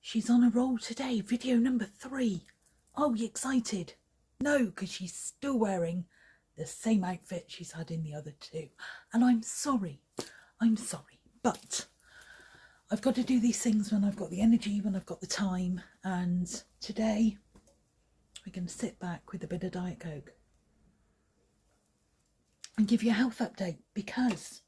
She's on a roll today. Video number 3. Oh, you excited? No, because she's still wearing the same outfit she's had in the other 2. And I'm sorry. But I've got to do these things when I've got the energy, when I've got the time. And today we're going to sit back with a bit of Diet Coke and give you a health update, because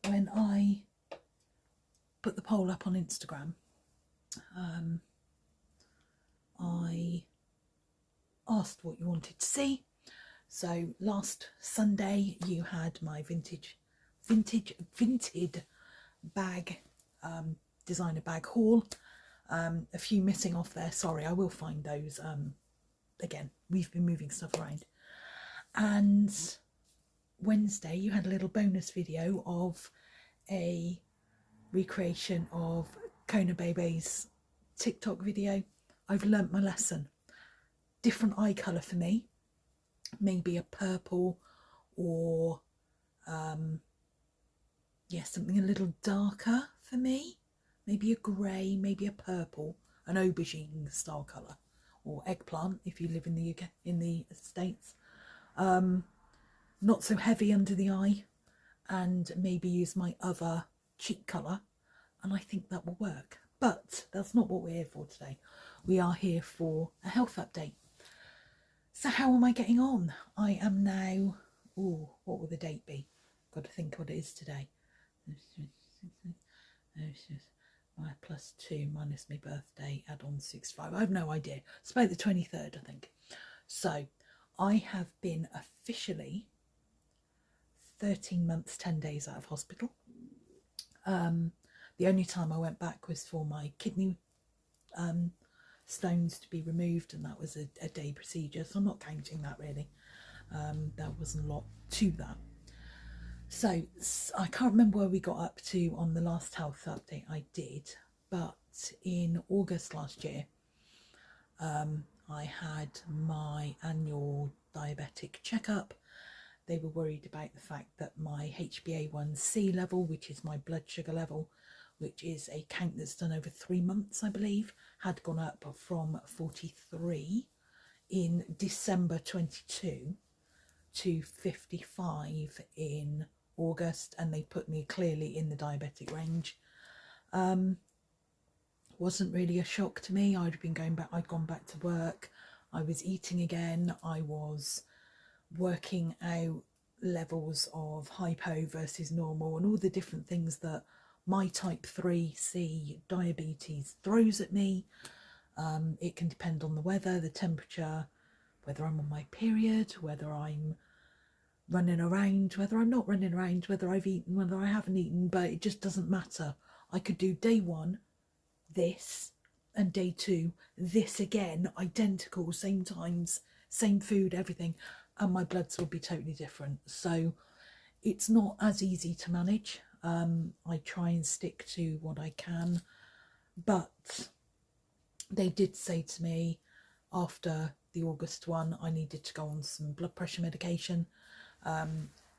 when I put the poll up on Instagram, I asked what you wanted to see. So last Sunday you had my vintage bag, designer bag haul. A few missing off there, sorry, I will find those. Again, we've been moving stuff around. And Wednesday you had a little bonus video of a recreation of Kona Bebe's TikTok video. I've learnt my lesson. Different eye colour for me, maybe a purple or something a little darker for me, maybe a grey, maybe a purple, an aubergine style colour, or eggplant if you live in the UK, in the States. Not so heavy under the eye, and maybe use my other cheek colour, and I think that will work. But that's not what we're here for today. We are here for a health update. So how am I getting on? I am now, what will the date be? Got to think what it is today. +2 minus my birthday, add on 65. I have no idea. It's about the 23rd, I think. So I have been officially 13 months, 10 days out of hospital. The only time I went back was for my kidney stones to be removed, and that was a day procedure, so I'm not counting that really. There wasn't a lot to that. So I can't remember where we got up to on the last health update I did, but in August last year I had my annual diabetic checkup. They were worried about the fact that my HbA1c level, which is my blood sugar level, which is a count that's done over 3 months, I believe, had gone up from 43 in December 22 to 55 in August, and they put me clearly in the diabetic range. Wasn't really a shock to me. I'd gone back to work, I was eating again, I was working out levels of hypo versus normal and all the different things that my type 3C diabetes throws at me. It can depend on the weather, the temperature, whether I'm on my period, whether I'm running around, whether I'm not running around, whether I've eaten, whether I haven't eaten, but it just doesn't matter. I could do day 1 this and day 2 this again, identical, same times, same food, everything, and my bloods would be totally different. So it's not as easy to manage. I try and stick to what I can, but they did say to me after the August one I needed to go on some blood pressure medication,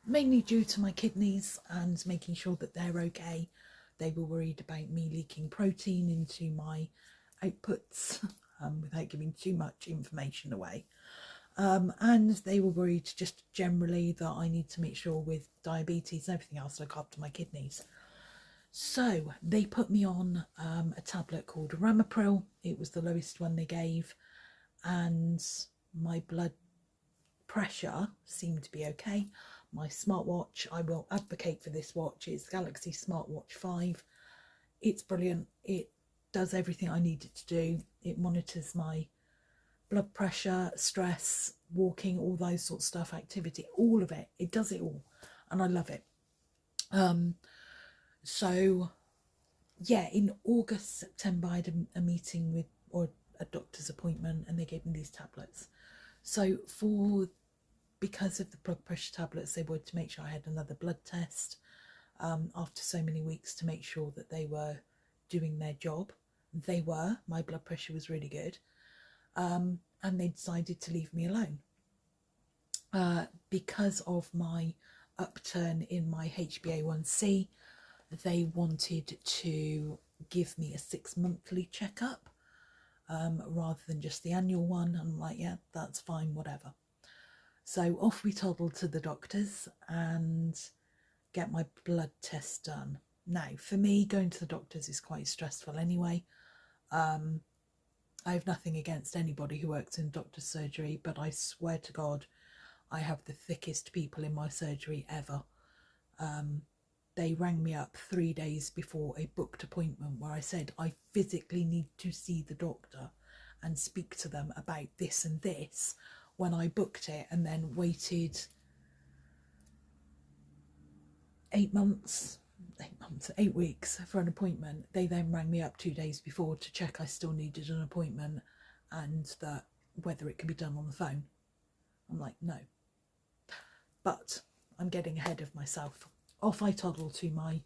mainly due to my kidneys and making sure that they're okay. They were worried about me leaking protein into my outputs without giving too much information away. And they were worried just generally that I need to make sure with diabetes and everything else look after my kidneys. So they put me on a tablet called Ramipril. It was the lowest one they gave, and my blood pressure seemed to be okay. My smartwatch, I will advocate for this watch, it's the Galaxy Smartwatch 5. It's brilliant. It does everything I need it to do. It monitors my blood pressure, stress, walking, all those sort of stuff, activity, all of it. It does it all, and I love it. So yeah, in August, September, I had a meeting with, or a doctor's appointment, and they gave me these tablets. So because of the blood pressure tablets, they wanted to make sure I had another blood test after so many weeks to make sure that they were doing their job. They were. My blood pressure was really good. And they decided to leave me alone because of my upturn in my HbA1c. They wanted to give me a 6-monthly checkup rather than just the annual one. I'm like, yeah, that's fine, whatever. So off we toddled to the doctors and get my blood test done. Now, for me, going to the doctors is quite stressful anyway. I have nothing against anybody who works in doctor's surgery, but I swear to God, I have the thickest people in my surgery ever. They rang me up 3 days before a booked appointment where I said I physically need to see the doctor and speak to them about this and this when I booked it, and then waited 8 weeks for an appointment. They then rang me up 2 days before to check I still needed an appointment and that whether it could be done on the phone. I'm like, no. But I'm getting ahead of myself. Off I toddle to my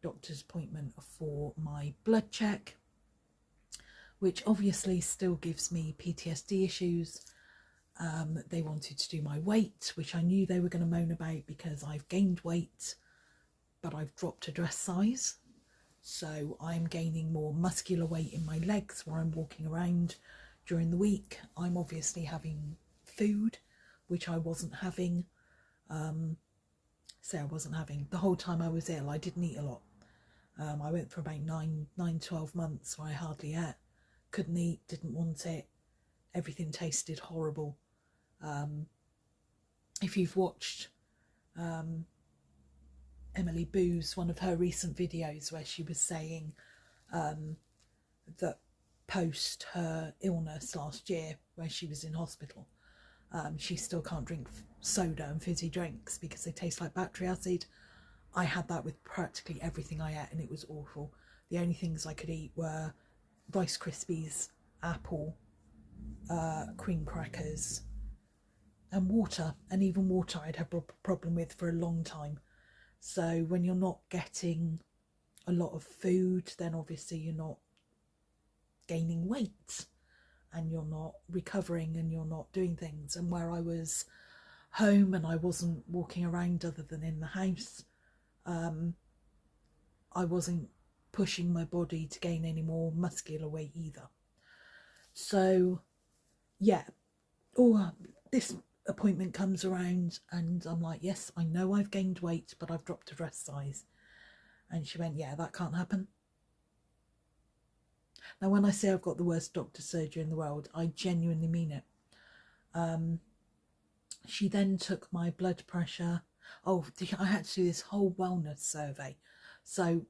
doctor's appointment for my blood check, which obviously still gives me PTSD issues. They wanted to do my weight, which I knew they were going to moan about because I've gained weight, but I've dropped a dress size. So I'm gaining more muscular weight in my legs where I'm walking around during the week. I'm obviously having food, which I wasn't having. I wasn't having the whole time I was ill. I didn't eat a lot. I went for about 12 months where I hardly ate, couldn't eat, didn't want it. Everything tasted horrible. If you've watched Emily Boo's one of her recent videos where she was saying that post her illness last year where she was in hospital, she still can't drink soda and fizzy drinks because they taste like battery acid. I had that with practically everything I ate and it was awful. The only things I could eat were Rice Krispies, apple, cream crackers and water, and even water I'd had a problem with for a long time. So when you're not getting a lot of food, then obviously you're not gaining weight and you're not recovering and you're not doing things. And where I was home and I wasn't walking around other than in the house, I wasn't pushing my body to gain any more muscular weight either. So yeah, this appointment comes around and I'm like, yes, I know I've gained weight, but I've dropped a dress size. And she went, yeah, that can't happen. Now, when I say I've got the worst doctor surgery in the world, I genuinely mean it. She then took my blood pressure. Oh, I had to do this whole wellness survey. So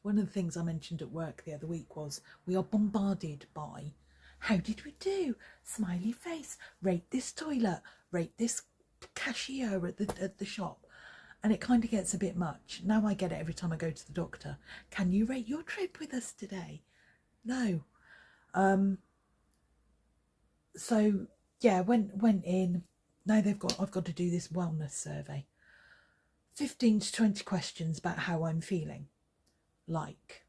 one of the things I mentioned at work the other week was we are bombarded by, how did we do? Smiley face, rate this toilet, rate this cashier at the shop. And it kind of gets a bit much. Now I get it every time I go to the doctor. Can you rate your trip with us today? No. So yeah, went in. Now I've got to do this wellness survey. 15 to 20 questions about how I'm feeling. Like,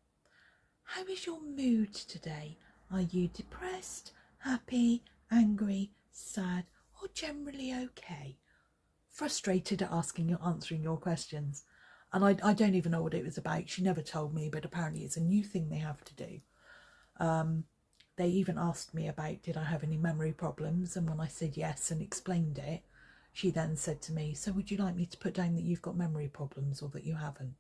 how is your mood today? Are you depressed, happy, angry, sad, or generally okay? Frustrated at answering your questions. And I don't even know what it was about. She never told me, but apparently it's a new thing they have to do. They even asked me about, did I have any memory problems? And when I said yes and explained it, she then said to me, so would you like me to put down that you've got memory problems or that you haven't?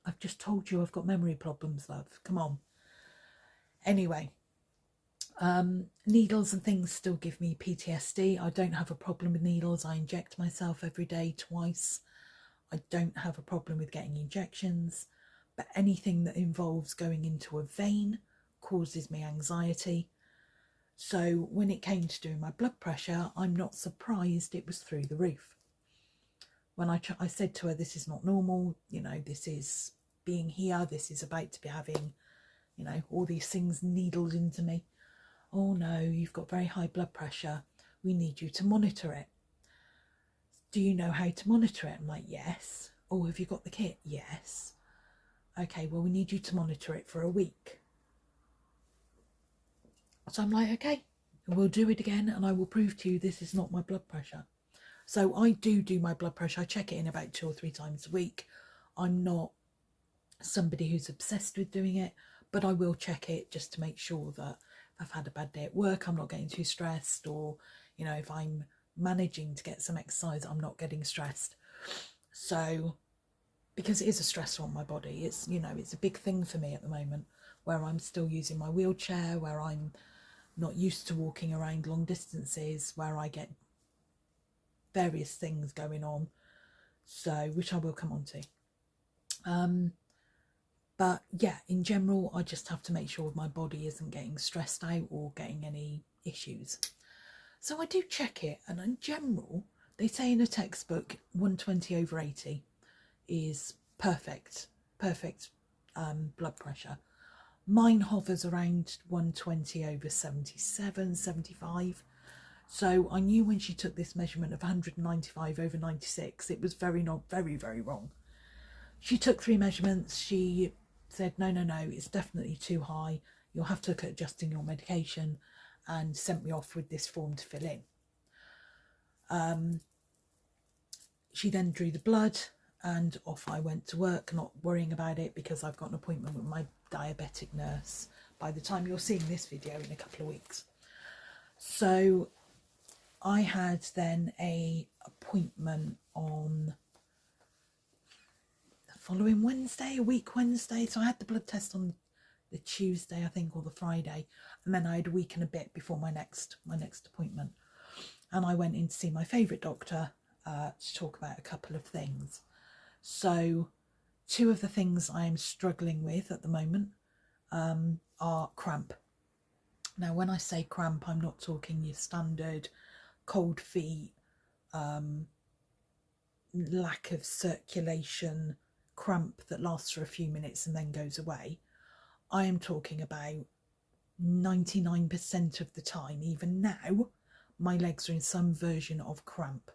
I've just told you I've got memory problems, love. Come on. Anyway, needles and things still give me PTSD. I don't have a problem with needles. I inject myself every day twice. I don't have a problem with getting injections, but anything that involves going into a vein causes me anxiety. So when it came to doing my blood pressure, I'm not surprised it was through the roof. When I said to her, this is not normal, you know, this is being here, this is about to be having, you know, all these things needled into me. Oh no, you've got very high blood pressure. We need you to monitor it. Do you know how to monitor it? I'm like, yes. Oh, have you got the kit? Yes. Okay, well, we need you to monitor it for a week. So I'm like, okay, we'll do it again and I will prove to you this is not my blood pressure. So I do my blood pressure. I check it in about 2 or 3 times a week. I'm not somebody who's obsessed with doing it, but I will check it just to make sure that if I've had a bad day at work, I'm not getting too stressed, or, you know, if I'm managing to get some exercise, I'm not getting stressed. So, because it is a stressor on my body, it's, you know, it's a big thing for me at the moment, where I'm still using my wheelchair, where I'm not used to walking around long distances, where I get various things going on, so, which I will come on to. But yeah, in general, I just have to make sure my body isn't getting stressed out or getting any issues. So I do check it, and in general, they say in a textbook 120/80 is perfect blood pressure. Mine hovers around 120/77, 75. So I knew when she took this measurement of 195/96, it was very wrong. She took 3 measurements. She said, no, it's definitely too high. You'll have to look at adjusting your medication, and sent me off with this form to fill in. She then drew the blood, and off I went to work, not worrying about it because I've got an appointment with my diabetic nurse by the time you're seeing this video in a couple of weeks. So I had then a appointment on the following Wednesday, a week Wednesday. So I had the blood test on the Tuesday, I think, or the Friday, and then I had a week and a bit before my next appointment. And I went in to see my favourite doctor to talk about a couple of things. So 2 of the things I am struggling with at the moment are cramp. Now, when I say cramp, I'm not talking your standard cold feet, lack of circulation cramp that lasts for a few minutes and then goes away. I am talking about 99% of the time, even now, my legs are in some version of cramp.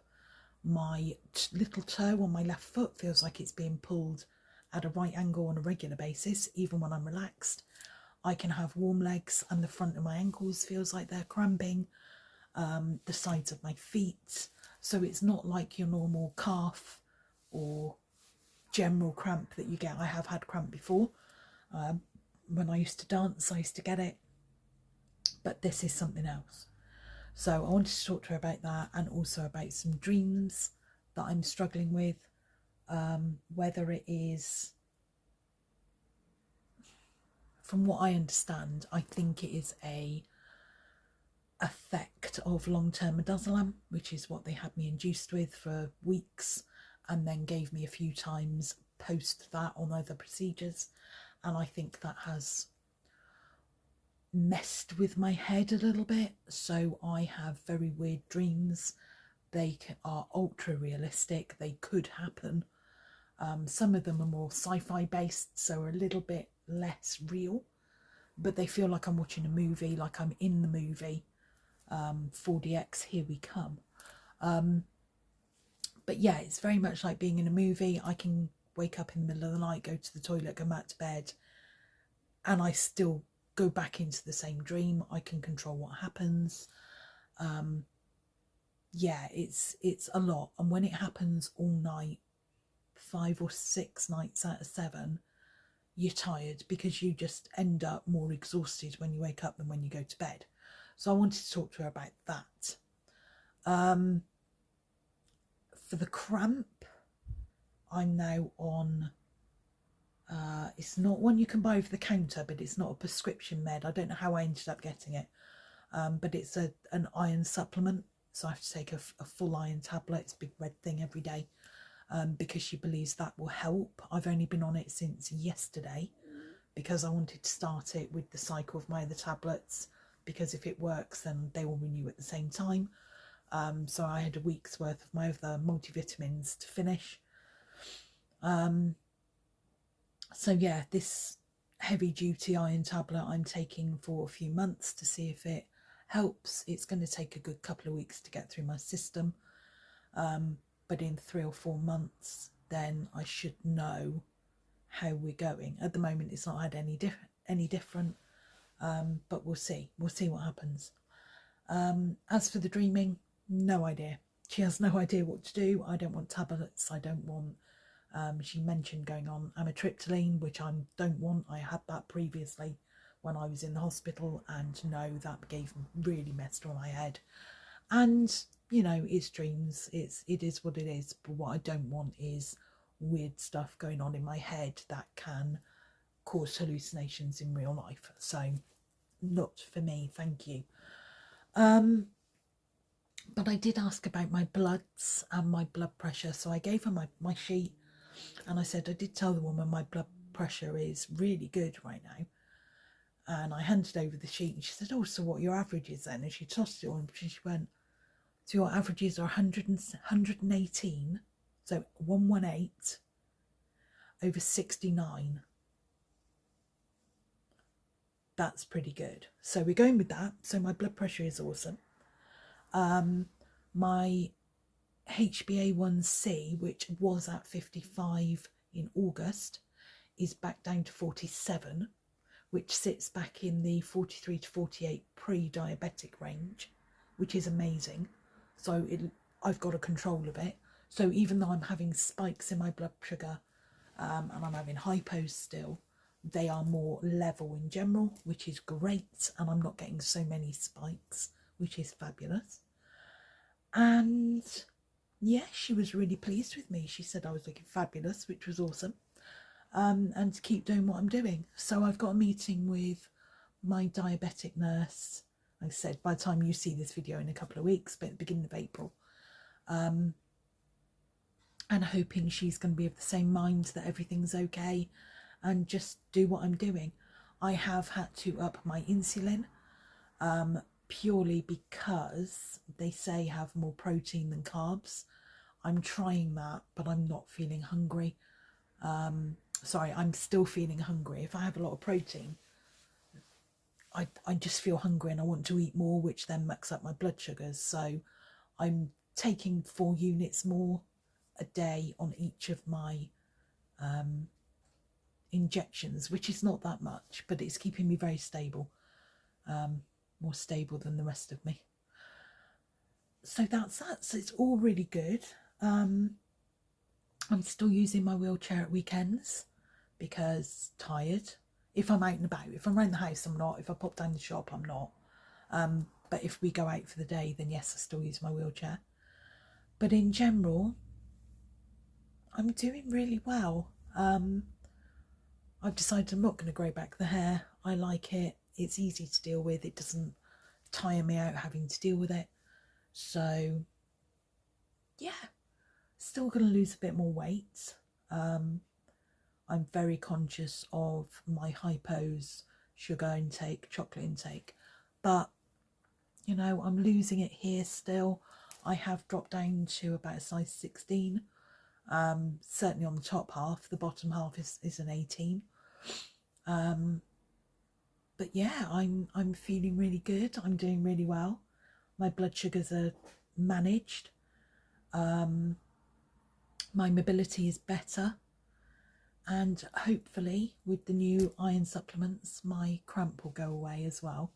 My little toe on my left foot feels like it's being pulled at a right angle on a regular basis, even when I'm relaxed. I can have warm legs, and the front of my ankles feels like they're cramping, the sides of my feet. So it's not like your normal calf or general cramp that you get. I have had cramp before. When I used to dance, I used to get it, but this is something else. So I wanted to talk to her about that, and also about some dreams that I'm struggling with, whether it is, from what I understand, I think it is a effect of long-term midazolam, which is what they had me induced with for weeks, and then gave me a few times post that on other procedures, and I think that has messed with my head a little bit. So I have very weird dreams. They are ultra realistic. They could happen. Some of them are more sci-fi based, so are a little bit less real, but they feel like I'm watching a movie, like I'm in the movie. 4DX, here we come. But yeah, it's very much like being in a movie. I can wake up in the middle of the night, go to the toilet, go back to bed, and I still go back into the same dream. I can control what happens. Yeah, it's a lot. And when it happens all night, 5 or 6 nights out of 7, you're tired, because you just end up more exhausted when you wake up than when you go to bed. So I wanted to talk to her about that. For the cramp, I'm now on, it's not one you can buy over the counter, but it's not a prescription med. I don't know how I ended up getting it, but it's an iron supplement. So I have to take a full iron tablet. It's a big red thing every day, because she believes that will help. I've only been on it since yesterday, because I wanted to start it with the cycle of my other tablets, because if it works, then they will renew at the same time. So I had a week's worth of my other multivitamins to finish. So yeah, this heavy duty iron tablet I'm taking for a few months to see if it helps. It's going to take a good couple of weeks to get through my system, but in 3 or 4 months then I should know how we're going. At the moment it's not had any different, but we'll see what happens. As for the dreaming, no idea. She has no idea what to do. I don't want tablets, I don't want She mentioned going on amitriptyline, which I don't want. I had that previously when I was in the hospital, and no, that really messed with my head. And you know, it's dreams, it is what it is. But what I don't want is weird stuff going on in my head that can cause hallucinations in real life. So not for me, thank you. But I did ask about my bloods and my blood pressure, so I gave her my sheet, and I said I did tell the woman my blood pressure is really good right now. And I handed over the sheet, and she said, oh, so what your average is then? And she tossed it on, and she went, so your averages are 118, so 118 over 69. That's pretty good. So we're going with that. So my blood pressure is awesome. My HbA1c, which was at 55 in August, is back down to 47, which sits back in the 43 to 48 pre-diabetic range, which is amazing. So I've got a control of it. So even though I'm having spikes in my blood sugar, and I'm having hypos still, they are more level in general, which is great, and I'm not getting so many spikes, which is fabulous. And yeah, she was really pleased with me. She said I was looking fabulous, which was awesome, and to keep doing what I'm doing. So I've got a meeting with my diabetic nurse, like I said, by the time you see this video in a couple of weeks, but at the beginning of April, and hoping she's going to be of the same mind that everything's okay and just do what I'm doing. I have had to up my insulin, purely because they say have more protein than carbs. I'm trying that, but I'm not feeling hungry. Sorry, I'm still feeling hungry. If I have a lot of protein, I just feel hungry and I want to eat more, which then mucks up my blood sugars. So I'm taking 4 units more a day on each of my injections, which is not that much, but it's keeping me very stable, more stable than the rest of me. So that's that. So it's all really good. I'm still using my wheelchair at weekends because tired. If I'm out and about, if I'm around the house, I'm not. If I pop down the shop, I'm not. But if we go out for the day, then yes, I still use my wheelchair. But in general, I'm doing really well. I've decided I'm not going to grow back the hair. I like it. It's easy to deal with. It doesn't tire me out having to deal with it. So, yeah, still going to lose a bit more weight. I'm very conscious of my hypos, sugar intake, chocolate intake. But, you know, I'm losing it here still. I have dropped down to about a size 16. Certainly on the top half. The bottom half is an 18. But yeah, I'm feeling really good. I'm doing really well. My blood sugars are managed. My mobility is better, and hopefully with the new iron supplements my cramp will go away as well,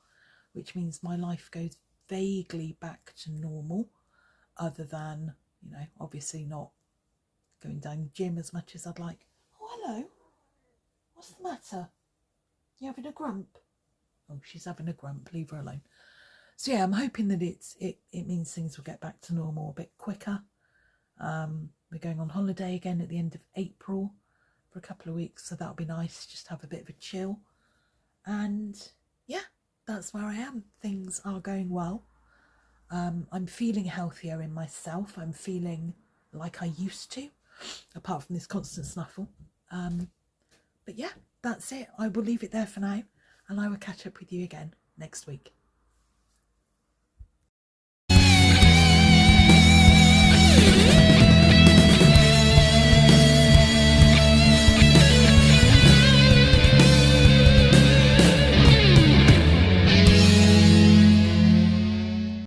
which means my life goes vaguely back to normal, other than, you know, obviously not going down the gym as much as I'd like. Oh, hello. What's the matter? You having a grump? Oh, she's having a grump. Leave her alone. So yeah, I'm hoping that it means things will get back to normal a bit quicker. We're going on holiday again at the end of April for a couple of weeks, so that'll be nice. Just have a bit of a chill. And yeah, that's where I am. Things are going well. I'm feeling healthier in myself. I'm feeling like I used to, apart from this constant snuffle. But yeah, that's it. I will leave it there for now, and I will catch up with you again next week.